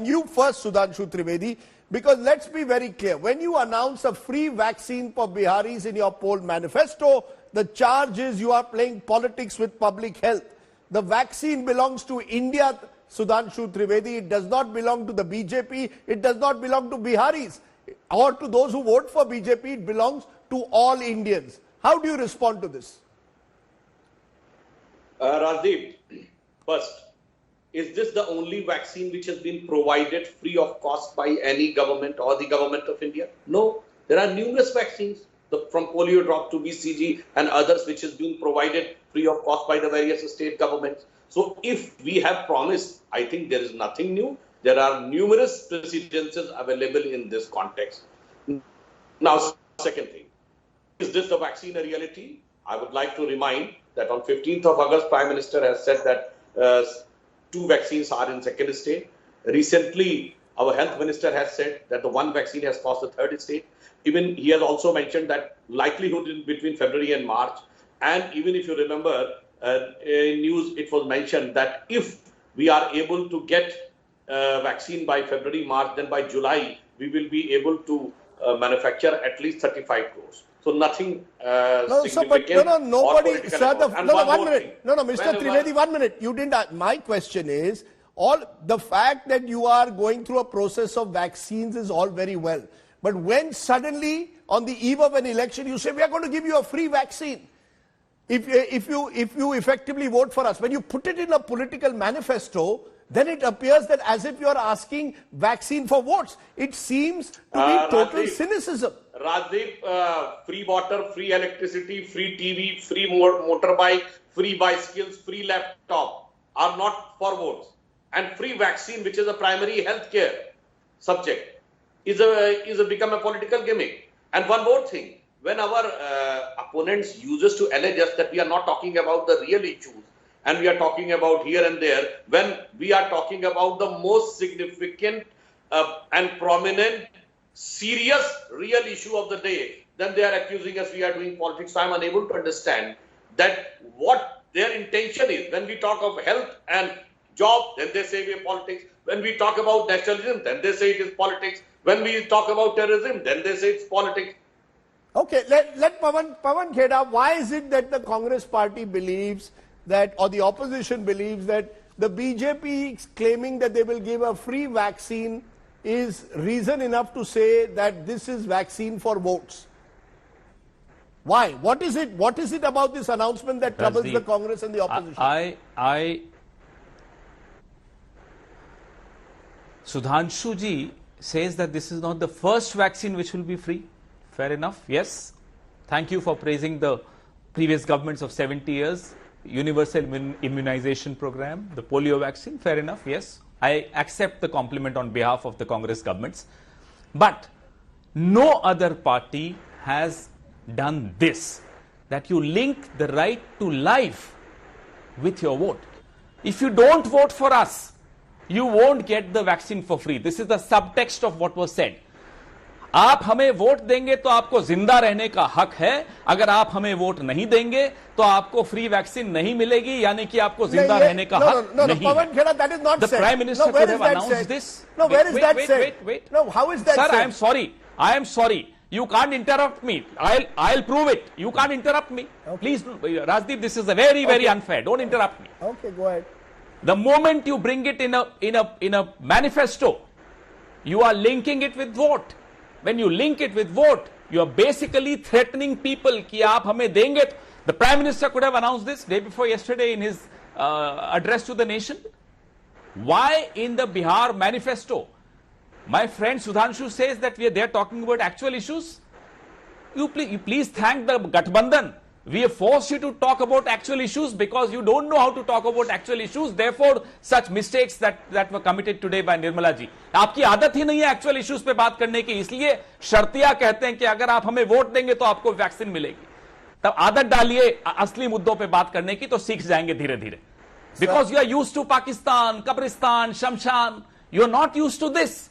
asking you first, Sudhanshu Trivedi, because let's be very clear. When you announce a free vaccine for Biharis in your poll manifesto, the charge is you are playing politics with public health. The vaccine belongs to India, Sudhanshu Trivedi. It does not belong to the BJP. It does not belong to Biharis or to those who vote for BJP. It belongs to all Indians. How do you respond to this? Rajdeep, first, is this the only vaccine which has been provided free of cost by any government or the government of India? No, there are numerous vaccines, from polio drop to BCG and others, which has been provided free of cost by the various state governments. So if we have promised, I think there is nothing new. There are numerous precedences available in this context. Now, second thing, is this the vaccine a reality? I would like to remind that on 15th of August, Prime Minister has said that 2 vaccines are in second stage. Recently, our health minister has said that the 1 vaccine has crossed the 3rd stage. Even he has also mentioned that likelihood in between February and March. And even if you remember, in news, it was mentioned that if we are able to get vaccine by February, March, then by July, we will be able to manufacture at least 35 crores. So nothing significant. Nobody. One minute. Mr. Trivedi, 1 minute. You didn't. My question is, all the fact that you are going through a process of vaccines is all very well. But when suddenly, on the eve of an election, you say, we are going to give you a free vaccine. If you effectively vote for us, when you put it in a political manifesto, then it appears that as if you are asking vaccine for votes. It seems to be total cynicism. Rajdeep, free water, free electricity, free TV, free motorbike, free bicycles, free laptop are not for votes. And free vaccine, which is a primary healthcare subject, is become a political gimmick. And one more thing, when our opponents uses to allege us that we are not talking about the real issues, and we are talking about here and there, when we are talking about the most significant and prominent, serious, real issue of the day, then they are accusing us we are doing politics. So I am unable to understand that what their intention is. When we talk of health and job, then they say we are politics. When we talk about nationalism, then they say it is politics. When we talk about terrorism, then they say it's politics. Okay, let Pawan Kheda, why is it that the Congress party believes that, or the opposition believes that the BJP claiming that they will give a free vaccine is reason enough to say that this is vaccine for votes? Why? What is it about this announcement that troubles the Congress and the opposition? Sudhanshu ji says that this is not the first vaccine which will be free. Fair enough. Yes. Thank you for praising the previous governments of 70 years. Universal immunization program, the polio vaccine. Fair enough. Yes. I accept the compliment on behalf of the Congress governments. But no other party has done this, that you link the right to life with your vote. If you don't vote for us, you won't get the vaccine for free. This is the subtext of what was said. आप हमें vote देंगे तो आपको जिंदा रहने का हक है, अगर आप हमें वोट नहीं देंगे तो आपको फ्री वैक्सीन नहीं मिलेगी, यानी कि आपको जिंदा रहने का हक नहीं है. The Prime Minister could have announced this. No, where is that said? Wait. No, how is that said? Sir, I am sorry. You can't interrupt me. I'll prove it. You can't interrupt me. Okay. Please, Rajdeep, this is very unfair. Don't interrupt me. Okay, go ahead. The moment you bring it in a manifesto, you are linking it with vote. When you link it with vote, you are basically threatening people कि आप हमें देंगे. The Prime Minister could have announced this day before yesterday in his address to the nation. Why in the Bihar manifesto, my friend Sudhanshu says that they are talking about actual issues? You please thank the Gathbandhan. We have forced you to talk about actual issues because you don't know how to talk about actual issues. Therefore, such mistakes that were committed today by Nirmala ji. आपकी आदत ही नहीं है actual issues पे बात करने की, इसलिए शर्तिया कहते हैं कि अगर आप हमें वोट देंगे तो आपको वैक्सीन मिलेगी. तब आदत डालिए असली मुद्दों पे बात करने की, तो सीख जाएंगे धीरे-धीरे. Because you are used to Pakistan, Kabristan, Shamshan. You are not used to this.